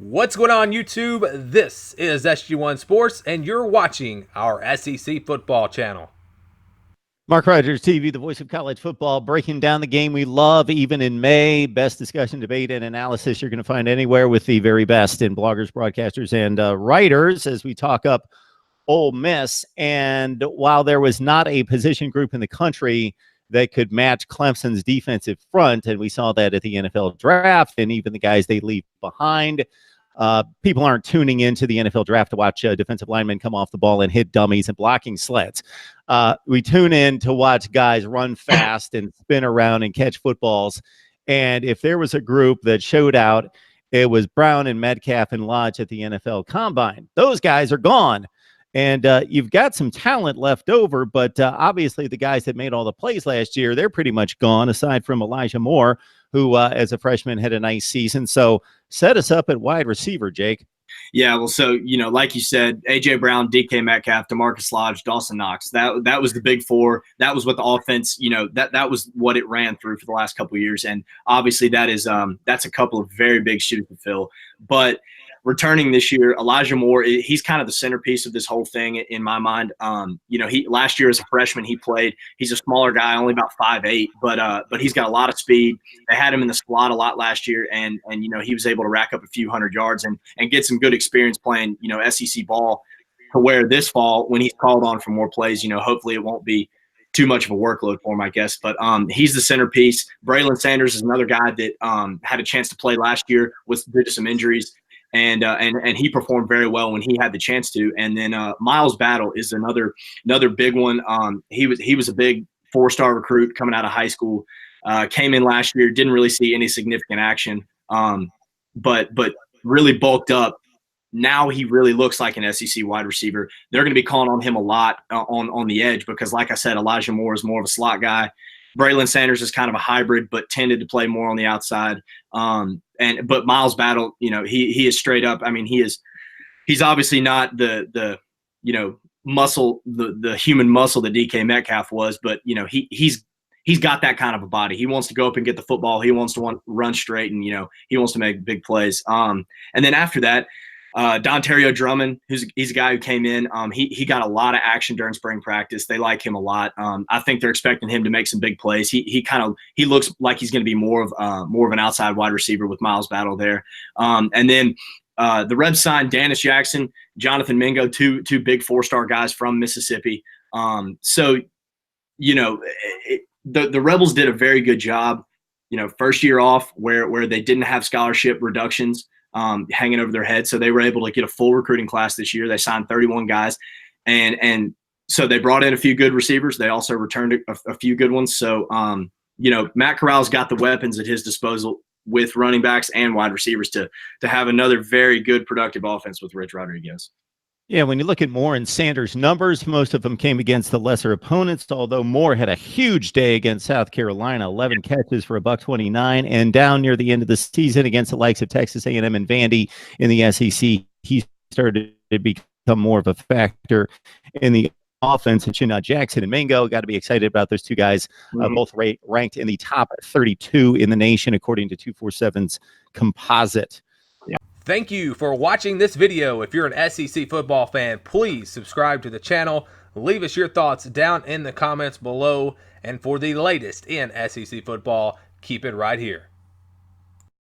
What's going on, YouTube? This is SG1 Sports, and you're watching our SEC football channel. Mark Rogers TV, the voice of college football, breaking down the game we love, even in May. Best discussion, debate, and analysis you're going to find anywhere with the very best in bloggers, broadcasters, and writers as we talk up Ole Miss. And while there was not a position group in the country that could match Clemson's defensive front, and we saw that at the NFL draft, and even the guys they leave behind, people aren't tuning into the NFL draft to watch defensive linemen come off the ball and hit dummies and blocking sleds. We tune in to watch guys run fast and spin around and catch footballs. And if there was a group that showed out, it was Brown and Metcalf and Lodge at the NFL Combine. Those guys are gone. And you've got some talent left over, but obviously the guys that made all the plays last year, they're pretty much gone, aside from Elijah Moore, who as a freshman had a nice season. So set us up at wide receiver, Jake. Yeah, well, so, like you said, A.J. Brown, DK Metcalf, DeMarcus Lodge, Dawson Knox. That was the big four. That was what the offense, that was what it ran through for the last couple of years. And obviously that's a couple of very big shoes to fill. But returning this year, Elijah Moore, he's kind of the centerpiece of this whole thing in my mind. He last year as a freshman he played. He's a smaller guy, only about 5'8", but he's got a lot of speed. They had him in the slot a lot last year, and he was able to rack up a few hundred yards and get some good experience playing SEC ball. To where this fall, when he's called on for more plays, hopefully it won't be too much of a workload for him, I guess. But he's the centerpiece. Braylon Sanders is another guy that had a chance to play last year due to some injuries. And he performed very well when he had the chance to. And then Miles Battle is another big one. He was a big 4-star recruit coming out of high school. Came in last year, didn't really see any significant action, but really bulked up. Now he really looks like an SEC wide receiver. They're going to be calling on him a lot on the edge because, like I said, Elijah Moore is more of a slot guy. Braylon Sanders is kind of a hybrid, but tended to play more on the outside. But Miles Battle, he is straight up. I mean, he's obviously not the muscle, the human muscle that DK Metcalf was, but he's got that kind of a body. He wants to go up and get the football. He wants to run straight, and he wants to make big plays. And then after that, Dontario Drummond, he's a guy who came in. He got a lot of action during spring practice. They like him a lot. I think they're expecting him to make some big plays. He looks like he's going to be more of an outside wide receiver with Miles Battle there. And then the Rebs signed Dennis Jackson, Jonathan Mingo, two big 4-star guys from Mississippi. The Rebels did a very good job. First year off where they didn't have scholarship reductions hanging over their head. So they were able to get a full recruiting class this year. They signed 31 guys. And so they brought in a few good receivers. They also returned a few good ones. So, Matt Corral's got the weapons at his disposal with running backs and wide receivers to have another very good, productive offense with Rich Rodriguez. Yeah, when you look at Moore and Sanders' numbers, most of them came against the lesser opponents, although Moore had a huge day against South Carolina, 11 catches for $129, and down near the end of the season against the likes of Texas A&M and Vandy in the SEC, he started to become more of a factor in the offense. And Jackson and Mingo, got to be excited about those two guys, both ranked in the top 32 in the nation, according to 247's composite. Thank you for watching this video. If you're an SEC football fan, please subscribe to the channel. Leave us your thoughts down in the comments below. And for the latest in SEC football, keep it right here.